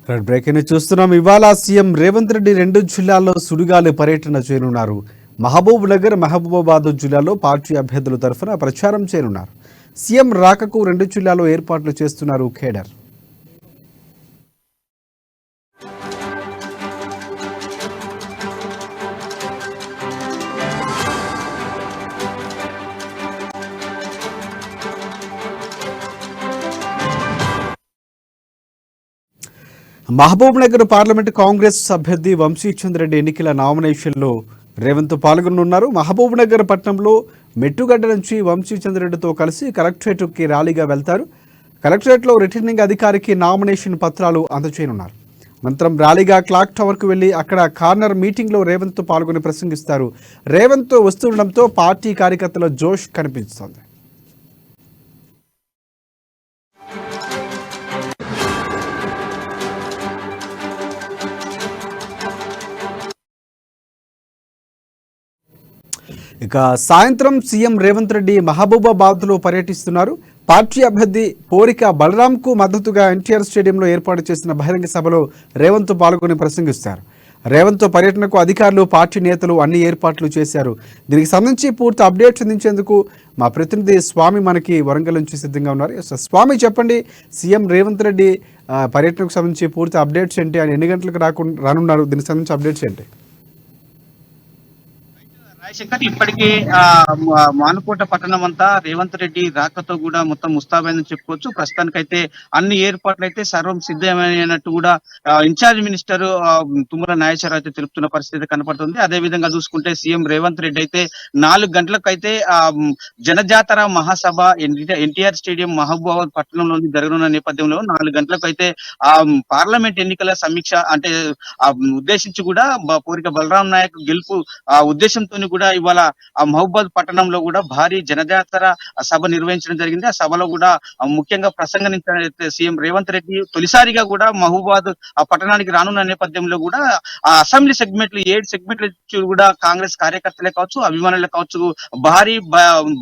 Red breaking చూస్తున్నాం. ఇవాళ CM Revanth Reddy 2 జిల్లాల్లో సుడిగాలి పర్యటన చేయనున్నారు. మహబూబ్ నగర్, మహబూబాబాద్ జిల్లాలో పార్టీ అభ్యర్థుల తరఫున ప్రచారం చేయనున్నారు. సీఎం రాకకు 2 జిల్లాల్లో ఏర్పాట్లు చేస్తున్నారు ఖేడర్. మహబూబ్ నగర్ పార్లమెంటు కాంగ్రెస్ అభ్యర్థి వంశీచంద్రెడ్డి ఎన్నికల నామినేషన్లో రేవంత్ పాల్గొనున్నారు. మహబూబ్ నగర్ పట్టణంలో మెట్టుగడ్డ నుంచి వంశీచంద్రెడ్డితో కలిసి కలెక్టరేట్కి ర్యాలీగా వెళ్తారు. కలెక్టరేట్లో రిటర్నింగ్ అధికారికి నామినేషన్ పత్రాలు అందజేయనున్నారు. అనంతరం ర్యాలీగా క్లాక్ టవర్కు వెళ్లి అక్కడ కార్నర్ మీటింగ్లో రేవంత్ పాల్గొని ప్రసంగిస్తారు. రేవంత్ వస్తుండడంతో పార్టీ కార్యకర్తల జోష్ కనిపిస్తోంది. ఇక సాయంత్రం సీఎం రేవంత్ రెడ్డి మహబూబాబాద్లో పర్యటిస్తున్నారు. పార్టీ అభ్యర్థి పోరిక బలరాంకు మద్దతుగా ఎన్టీఆర్ స్టేడియంలో ఏర్పాటు చేసిన బహిరంగ సభలో రేవంత్ పాల్గొని ప్రసంగిస్తారు. రేవంత్ పర్యటనకు అధికారులు, పార్టీ నేతలు అన్ని ఏర్పాట్లు చేశారు. దీనికి సంబంధించి పూర్తి అప్డేట్స్ అందించేందుకు మా ప్రతినిధి స్వామి మనకి వరంగల్ నుంచి సిద్ధంగా ఉన్నారు. స్వామి, చెప్పండి, సీఎం రేవంత్ రెడ్డి పర్యటనకు సంబంధించి పూర్తి అప్డేట్స్ ఏంటి? ఆయన ఎన్ని గంటలకు రానున్నారు? దీనికి సంబంధించి అప్డేట్స్ ఏంటి? రాజశేఖర్, ఇప్పటికే మానుకోట పట్టణం అంతా రేవంత్ రెడ్డి రాకతో కూడా మొత్తం ముస్తాబైందని చెప్పుకోవచ్చు. ప్రస్తుతానికైతే అన్ని ఏర్పాట్లు అయితే సర్వం సిద్ధమైనట్టు కూడా ఇన్ఛార్జ్ మినిస్టర్ తుమ్మల నాగేశ్వరరావు అయితే తెలుపుతున్న పరిస్థితి కనపడుతుంది. అదే విధంగా చూసుకుంటే సీఎం రేవంత్ రెడ్డి అయితే 4 గంటలకైతే జనజాతర మహాసభ ఎన్టీఆర్ స్టేడియం మహబూబాబాద్ పట్టణంలోని జరగనున్న నేపథ్యంలో 4 గంటలకు అయితే పార్లమెంట్ ఎన్నికల సమీక్ష అంటే ఉద్దేశించి కూడా పోరిక బలరాం నాయక్ గెలుపు ఉద్దేశంతో కూడా ఇవాళ మహబూబాబాద్ పట్టణంలో కూడా భారీ జనజాతర సభ నిర్వహించడం జరిగింది. ఆ సభలో కూడా ముఖ్యంగా ప్రసంగించిన సీఎం రేవంత్ రెడ్డి తొలిసారిగా కూడా మహబూబాబాద్ ఆ పట్టణానికి రానున్న నేపథ్యంలో కూడా ఆ అసెంబ్లీ సెగ్మెంట్లు 7 సెగ్మెంట్లు కూడా కాంగ్రెస్ కార్యకర్తలే కావచ్చు, అభిమానులే కావచ్చు, భారీ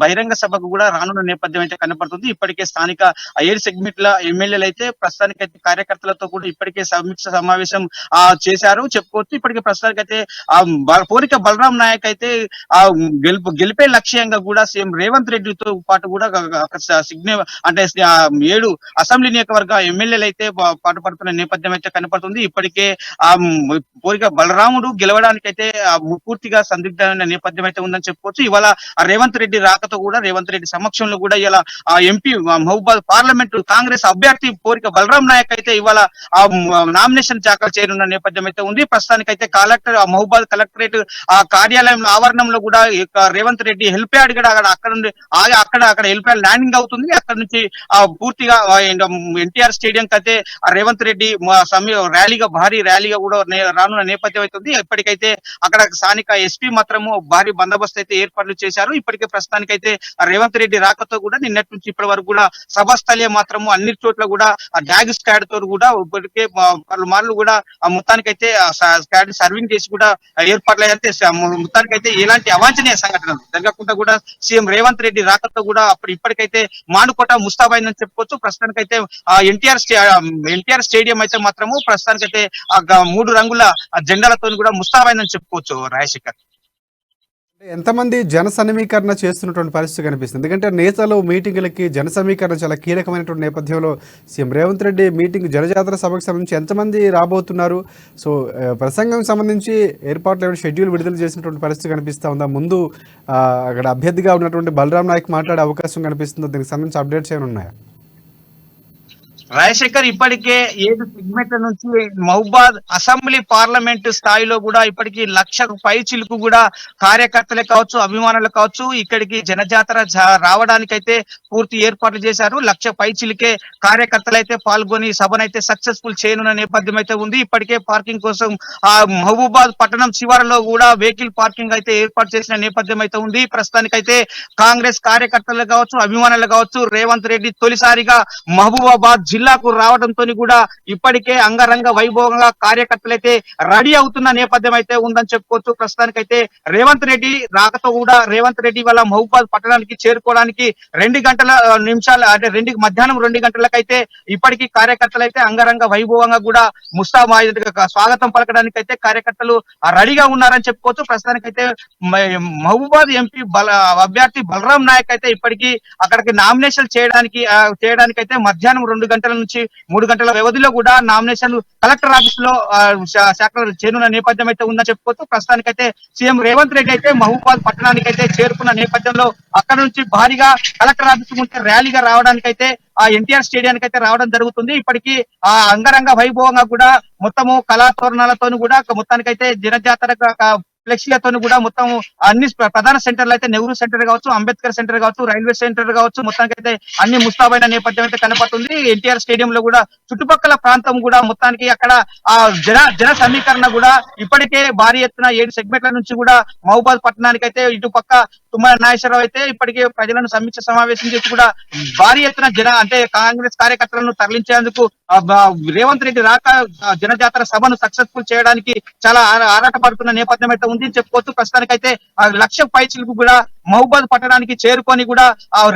బహిరంగ సభకు కూడా రానున్న నేపథ్యం అయితే కనపడుతుంది. ఇప్పటికే స్థానిక 7 సెగ్మెంట్ల ఎమ్మెల్యేలు అయితే ప్రస్తుతానికైతే కార్యకర్తలతో కూడా ఇప్పటికే సమీక్ష సమావేశం చేశారు చెప్పుకోవచ్చు. ఇప్పటికే ప్రస్తుతానికైతే పోరిక బలరాం నాయక్ అయితే గెలిపే లక్ష్యంగా కూడా సీఎం రేవంత్ రెడ్డితో పాటు కూడా అంటే 7 అసెంబ్లీ నియోజకవర్గ ఎమ్మెల్యేలు అయితే పాటుపడుతున్న నేపథ్యం అయితే కనపడుతుంది. ఇప్పటికే పోరిక బలరాముడు గెలవడానికి అయితే పూర్తిగా సందిగ్ధమైన నేపథ్యం అయితే ఉందని చెప్పుకోవచ్చు. ఇవాళ రేవంత్ రెడ్డి రాకతో కూడా రేవంత్ రెడ్డి సమక్షంలో కూడా ఇలా ఎంపీ మహబూబాబాద్ పార్లమెంటు కాంగ్రెస్ అభ్యర్థి పోరిక బలరాం నాయక్ అయితే ఇవాళ నామినేషన్ దాఖలు చేయనున్న నేపథ్యం అయితే ఉంది. ప్రస్తుతానికైతే మహబూబాబాద్ కలెక్టరేట్ కార్యాలయం ఆవరణంలో కూడా రేవంత్ రెడ్డి హెల్ప్యాడ్ కూడా అక్కడ నుండి అక్కడ హెల్ప్యాడ్ ల్యాండింగ్ అవుతుంది. అక్కడ నుంచి పూర్తిగా ఎన్టీఆర్ స్టేడియం అయితే రేవంత్ రెడ్డి భారీ ర్యాలీగా కూడా రానున్న నేపథ్యం అవుతుంది. ఇప్పటికైతే అక్కడ స్థానిక ఎస్పీ మాత్రము భారీ బందోబస్తు అయితే ఏర్పాట్లు చేశారు. ఇప్పటికే ప్రస్తుతానికైతే రేవంత్ రెడ్డి రాకతో కూడా నిన్నటి నుంచి ఇప్పటి వరకు కూడా సభాస్థలే మాత్రము అన్ని చోట్ల కూడా డాగ్ స్క్వాడ్ తో కూడా ఇప్పటికే పలుమార్లు కూడా మొత్తానికైతే సర్వింగ్ చేసి కూడా ఏర్పాట్లు అయితే మొత్తానికైతే ఎలాంటి అవాంఛనీయ సంఘటనలు జరగకుండా కూడా సీఎం రేవంత్ రెడ్డి రాకతో కూడా ఇప్పటికైతే మానుకోట ముస్తాబైందని చెప్పుకోవచ్చు. ప్రస్తుతానికైతే ఎన్టీఆర్ స్టేడియం అయితే మాత్రము ప్రస్తుతానికైతే 3 రంగుల జెండాలతో కూడా ముస్తాబైందని చెప్పుకోవచ్చు. రాజశేఖర్, ఎంతమంది జన సమీకరణ చేస్తున్నటువంటి పరిస్థితి కనిపిస్తుంది? ఎందుకంటే నేతలు మీటింగులకి జన సమీకరణ చాలా కీలకమైనటువంటి నేపథ్యంలో సీఎం రేవంత్ రెడ్డి మీటింగ్ జనజాతర సభకు సంబంధించి ఎంతమంది రాబోతున్నారు? సో ప్రసంగం సంబంధించి ఏర్పాట్లు ఏమైనా షెడ్యూల్ విడుదల చేసినటువంటి పరిస్థితి కనిపిస్తూ ఉందా? ముందు అక్కడ అభ్యర్థిగా ఉన్నటువంటి బలరాం నాయక్ మాట్లాడే అవకాశం కనిపిస్తుందో? దీనికి సంబంధించి అప్డేట్స్ ఏమైనా ఉన్నాయా? రాజశేఖర్, ఇప్పటికే 7 సెగ్మెంట్ల నుంచి మహబూబాద్ అసెంబ్లీ పార్లమెంట్ స్థాయిలో కూడా ఇప్పటికీ 1,00,000 పైచిలకు కూడా కార్యకర్తలే కావచ్చు, అభిమానులు కావచ్చు, ఇక్కడికి జనజాతర రావడానికైతే పూర్తి ఏర్పాట్లు చేశారు. 1,00,000 పైచిలకే కార్యకర్తలు అయితే పాల్గొని సభనైతే సక్సెస్ఫుల్ చేయనున్న నేపథ్యం అయితే ఉంది. ఇప్పటికే పార్కింగ్ కోసం మహబూబాద్ పట్టణం శివారులో కూడా వెహికల్ పార్కింగ్ అయితే ఏర్పాటు చేసిన నేపథ్యం అయితే ఉంది. ప్రస్తుతానికైతే కాంగ్రెస్ కార్యకర్తలు కావచ్చు, అభిమానులు కావచ్చు, రేవంత్ రెడ్డి తొలిసారిగా మహబూబాబాద్ జిల్లాకు రావడంతో కూడా ఇప్పటికే అంగరంగ వైభవంగా కార్యకర్తలు అయితే రెడీ అవుతున్న నేపథ్యం అయితే ఉందని చెప్పుకోవచ్చు. ప్రస్తుతానికైతే రేవంత్ రెడ్డి రాకతో కూడా రేవంత్ రెడ్డి వాళ్ళ మహబూబాద్ పట్టణానికి చేరుకోవడానికి 2 గంటల నిమిషాలు అంటే మధ్యాహ్నం 2 గంటలకైతే ఇప్పటికీ కార్యకర్తలు అయితే అంగరంగ వైభవంగా కూడా ముస్తాబా స్వాగతం పలకడానికి అయితే కార్యకర్తలు రెడీగా ఉన్నారని చెప్పుకోవచ్చు. ప్రస్తుతానికైతే మహబూబాద్ ఎంపీ అభ్యర్థి బలరాం నాయక్ అయితే ఇప్పటికీ అక్కడికి నామినేషన్ చేయడానికి అయితే మధ్యాహ్నం 2 గంటల నుంచి 3 గంటల వ్యవధిలో కూడా నామినేషన్ కలెక్టర్ ఆఫీస్ లో శాఖలు చేరున్న నేపథ్యం అయితే ఉందని చెప్పుకోవచ్చు. ప్రస్తుతానికైతే సీఎం రేవంత్ రెడ్డి అయితే మహబూబాద్ పట్టణానికి అయితే చేరుకున్న నేపథ్యంలో అక్కడ నుంచి భారీగా కలెక్టర్ ఆఫీస్ ముందు ర్యాలీగా రావడానికైతే ఆ ఎన్టీఆర్ స్టేడియానికి అయితే రావడం జరుగుతుంది. ఇప్పటికీ ఆ అంగరంగ వైభవంగా కూడా మొత్తము కళాతోరణాలతో కూడా మొత్తానికైతే జనజాతర ఫ్లెక్సీలతో కూడా మొత్తం అన్ని ప్రధాన సెంటర్లు అయితే నెహ్రూ సెంటర్ కావచ్చు, అంబేద్కర్ సెంటర్ కావచ్చు, రైల్వే సెంటర్ కావచ్చు, మొత్తానికైతే అన్ని ముస్తాబైన నేపథ్యం అయితే కనపడుతుంది. ఎన్టీఆర్ స్టేడియం లో కూడా చుట్టుపక్కల ప్రాంతం కూడా మొత్తానికి అక్కడ ఆ జన సమీకరణ కూడా ఇప్పటికే భారీ ఎత్తున 7 సెగ్మెంట్ల నుంచి కూడా మహబూబాద్ పట్టణానికి అయితే ఇటు పక్క తుమ్మల నాగేశ్వరరావు అయితే ఇప్పటికే ప్రజలను సమీక్ష సమావేశం చేసి కూడా భారీ ఎత్తున అంటే కాంగ్రెస్ కార్యకర్తలను తరలించేందుకు రేవంత్ రెడ్డి రాక జనజాతర సభను సక్సెస్ఫుల్ చేయడానికి చాలా ఆరాటపడుతున్న నేపథ్యం అయితే ఉంది చెప్పుకోవచ్చు. ప్రస్తుతానికైతే 1,00,000 పైచిలకు కూడా మహబూబాద్ పట్టణానికి చేరుకొని కూడా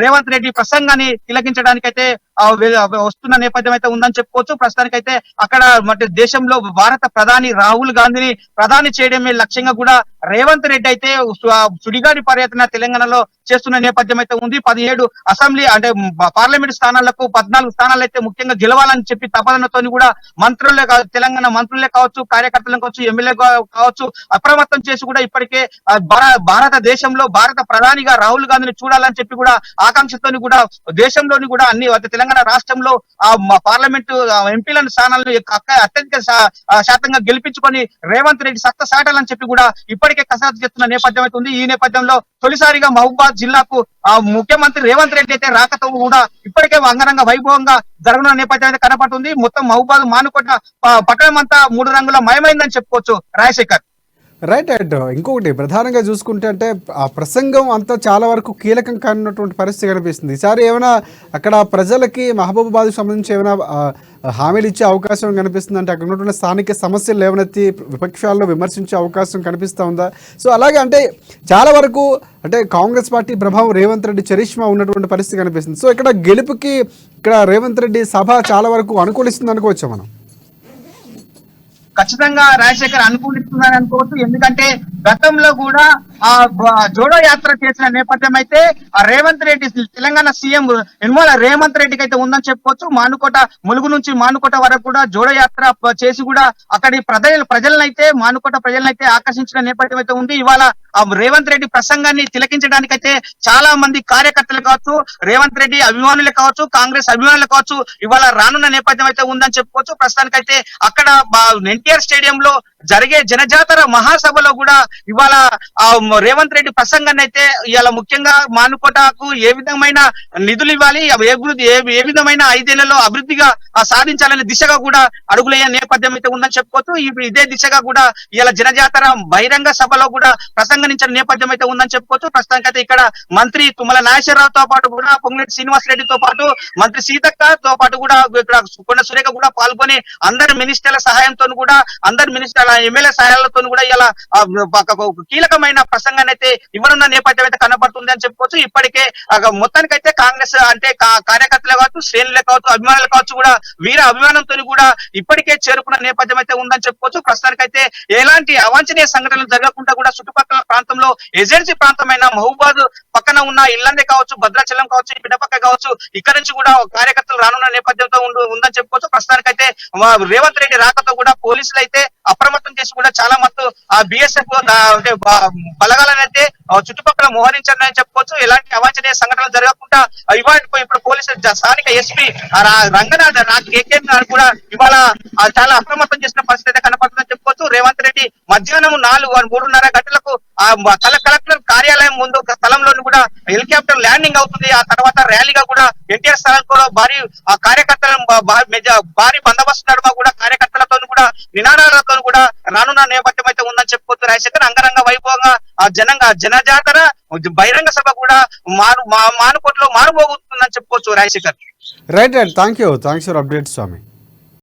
రేవంత్ రెడ్డి ప్రసంగాన్ని తిలకించడానికైతే వస్తున్న నేపథ్యం అయితే ఉందని చెప్పుకోవచ్చు. ప్రస్తుతానికైతే అక్కడ దేశంలో భారత ప్రధాని రాహుల్ గాంధీని ప్రధాని చేయడమే లక్ష్యంగా కూడా రేవంత్ రెడ్డి అయితే సుడిగాడి పర్యటన తెలంగాణలో చేస్తున్న నేపథ్యం అయితే ఉంది. 17 అసెంబ్లీ అంటే పార్లమెంట్ స్థానాలకు 14 స్థానాలు అయితే ముఖ్యంగా గెలవాలని చెప్పి తపనతో కూడా మంత్రులే కావచ్చు, తెలంగాణ మంత్రులే కావచ్చు, కార్యకర్తలు కావచ్చు, ఎమ్మెల్యే కావచ్చు అప్రమత్తం చేసి కూడా ఇప్పటికే భారతదేశంలో భారత ప్రధానిగా రాహుల్ గాంధీని చూడాలని చెప్పి కూడా ఆకాంక్షతో కూడా దేశంలోని కూడా అన్ని తెలంగాణ రాష్ట్రంలో పార్లమెంటు ఎంపీలను స్థానాలను అత్యధిక శాతంగా గెలిపించుకొని రేవంత్ రెడ్డి సత్తా సాటాలని చెప్పి కూడా ఇప్పటికే కసరత్తు చేస్తున్న నేపథ్యం అయితే ఉంది. ఈ నేపథ్యంలో తొలిసారిగా మహబూబాద్ జిల్లాకు ముఖ్యమంత్రి రేవంత్ రెడ్డి అయితే రాకతో కూడా ఇప్పటికే అంగరంగ వైభవంగా జరగనున్న నేపథ్యం అయితే కనపడుతుంది. మొత్తం మహబూబాద్ మానుకోట పట్టణం అంతా 3 రంగుల మయమైందని చెప్పుకోవచ్చు. రాజశేఖర్ రైట్. ఇంకొకటి ప్రధానంగా చూసుకుంటే అంటే ఆ ప్రసంగం అంతా చాలా వరకు కీలకం కానున్నటువంటి పరిస్థితి కనిపిస్తుంది. ఈసారి ఏమైనా అక్కడ ప్రజలకి మహబూబాబాద్కు సంబంధించి ఏమైనా హామీలు ఇచ్చే అవకాశం కనిపిస్తుంది అంటే అక్కడ ఉన్నటువంటి స్థానిక సమస్యలు లేవనెత్తి విపక్షాల్లో విమర్శించే అవకాశం కనిపిస్తూ ఉందా? సో అలాగే అంటే చాలా వరకు అంటే కాంగ్రెస్ పార్టీ ప్రభావం రేవంత్ రెడ్డి చరిష్మా ఉన్నటువంటి పరిస్థితి కనిపిస్తుంది. సో ఇక్కడ గెలుపుకి ఇక్కడ రేవంత్ రెడ్డి సభ చాలా వరకు అనుకూలిస్తుంది అనుకోవచ్చా మనం? ఖచ్చితంగా రాజశేఖర్ అనుకూలిస్తున్నారని అనుకోవచ్చు. ఎందుకంటే గతంలో కూడా ఆ జోడో యాత్ర చేసిన నేపథ్యం అయితే ఆ రేవంత్ రెడ్డి తెలంగాణ సీఎం యనమల రేవంత్ రెడ్డికి అయితే ఉందని చెప్పుకోవచ్చు. ములుగు నుంచి మానుకోట వరకు కూడా జోడో యాత్ర చేసి కూడా అక్కడి ప్రజలనైతే మానుకోట ప్రజలనైతే ఆకర్షించిన నేపథ్యం అయితే ఉంది. ఇవాళ ఆ రేవంత్ రెడ్డి ప్రసంగాన్ని తిలకించడానికైతే చాలా మంది కార్యకర్తలు కావచ్చు, రేవంత్ రెడ్డి అభిమానులు కావచ్చు, కాంగ్రెస్ అభిమానులు కావచ్చు ఇవాళ రానున్న నేపథ్యం అయితే ఉందని చెప్పుకోవచ్చు. ప్రస్తుతానికైతే అక్కడ ఎన్టీఆర్ స్టేడియం లో జరిగే జనజాతర మహాసభలో కూడా ఇవాళ రేవంత్ రెడ్డి ప్రసంగాన్ని అయితే ఇవాళ ముఖ్యంగా మానుకోటకు ఏ విధమైన నిధులు ఇవ్వాలి, ఏ విధమైన 5 ఏళ్లలో అభివృద్ధిగా సాధించాలనే దిశగా కూడా అడుగులయ్యే నేపథ్యం అయితే ఉందని చెప్పుకోవచ్చు. ఇదే దిశగా కూడా ఇవాళ జనజాతర బహిరంగ సభలో కూడా ప్రసంగించిన నేపథ్యం అయితే ఉందని చెప్పుకోవచ్చు. ప్రస్తుతానికైతే ఇక్కడ మంత్రి తుమ్మల నాగేశ్వరరావుతో పాటు కూడా పొంగులేటి శ్రీనివాస్ రెడ్డితో పాటు మంత్రి సీతక్కతో పాటు కూడా ఇక్కడ కొండ సురేఖ కూడా పాల్గొని అందరి మినిస్టర్ల సహాయంతో కూడా అందరి మినిస్టర్ల ఎమ్మెల్యే సహాయాలతో కూడా ఇలా కీలకమైన ప్రసంగాన్ని అయితే ఇవ్వనున్న నేపథ్యం అయితే కనబడుతుంది అని చెప్పుకోవచ్చు. ఇప్పటికే మొత్తానికైతే కాంగ్రెస్ అంటే కార్యకర్తలు కావచ్చు, శ్రేణులే కావచ్చు, అభిమానులు కావచ్చు కూడా వీర అభిమానంతో కూడా ఇప్పటికే చేరుకున్న నేపథ్యం అయితే ఉందని చెప్పుకోవచ్చు. ప్రస్తుతానికైతే ఎలాంటి అవాంఛనీయ సంఘటనలు జరగకుండా కూడా చుట్టుపక్కల ప్రాంతంలో ఏజెన్సీ ప్రాంతమైన మహబూబాద్ పక్కన ఉన్న ఇల్లందే కావచ్చు, భద్రాచలం కావచ్చు, పిడపక్క కావచ్చు ఇక్కడ నుంచి కూడా కార్యకర్తలు రానున్న నేపథ్యంతో ఉందని చెప్పుకోవచ్చు. ప్రస్తుతానికైతే రేవంత్ రెడ్డి రాకతో కూడా పోలీసులు అయితే అప్రమత్తం చేసి కూడా చాలా మత్తు ఆ బిఎస్ఎఫ్ అంటే బలగాలనైతే చుట్టుపక్కల మోహరించారని చెప్పుకోవచ్చు. ఎలాంటి అవాంఛనీయ సంఘటనలు జరగకుండా ఇప్పుడు పోలీసులు స్థానిక ఎస్పీ రంగనాథ్ కేకేఎం గారు కూడా ఇవాళ చాలా అప్రమత్తం చేసిన పరిస్థితి అయితే కనపడుతుందని చెప్పుకోవచ్చు. రేవంత్ రెడ్డి మధ్యాహ్నం 3:30 గంటలకు కలెక్టర్ కార్యాలయం ముందు స్థలంలోని కూడా హెలికాప్టర్ ల్యాండింగ్ అవుతుంది. ఆ తర్వాత ర్యాలీగా కూడా ఎన్టీఆర్ స్థలంలో భారీ కార్యకర్తలను భారీ బందోబస్తు నడుమ కూడా కార్యకర్తలతో కూడా నినాదాలతో కూడా రానున్న నేపథ్యం అయితే ఉందని చెప్పుకోవచ్చు. రాజశేఖర్ అంగరంగ వైభవంగా జనజాతర బహిరంగ సభ కూడా మానుకోటలో మానుపోతుందని చెప్పుకోవచ్చు Rajasekhar. Right thank you thanks for update Swamy.